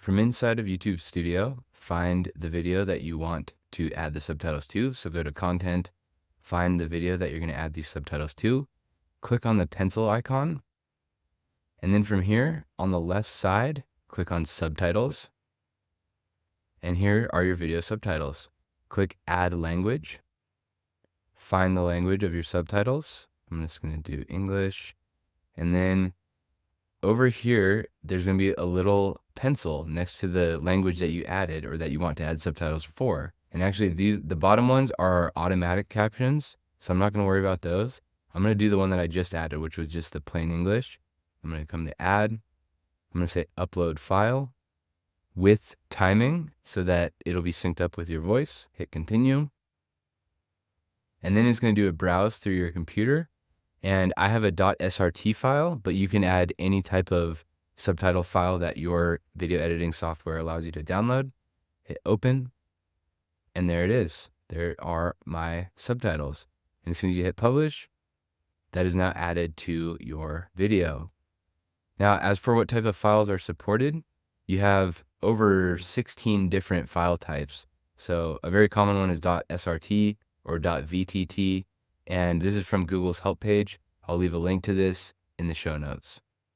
From inside of YouTube Studio, find the video that you want to add the subtitles to. So go to Content, find the video that you're going to add these subtitles to, click on the pencil icon, and then from here on the left side, click on Subtitles. And here are your video subtitles. Click Add Language. Find the language of your subtitles. I'm just going to do English. And then over here, there's going to be a little pencil next to the language that you added or that you want to add subtitles for. And actually, the bottom ones are automatic captions, so I'm not going to worry about those. I'm going to do the one that I just added, which was just the plain English. I'm going to come to Add. I'm going to say Upload File with timing so that it'll be synced up with your voice. Hit Continue. And then it's going to do a browse through your computer. And I have a .srt file, but you can add any type of subtitle file that your video editing software allows you to download. Hit Open, and there it is. There are my subtitles. And as soon as you hit Publish, that is now added to your video. Now, as for what type of files are supported, you have over 16 different file types. So a very common one is .srt or .vtt. And this is from Google's help page. I'll leave a link to this in the show notes.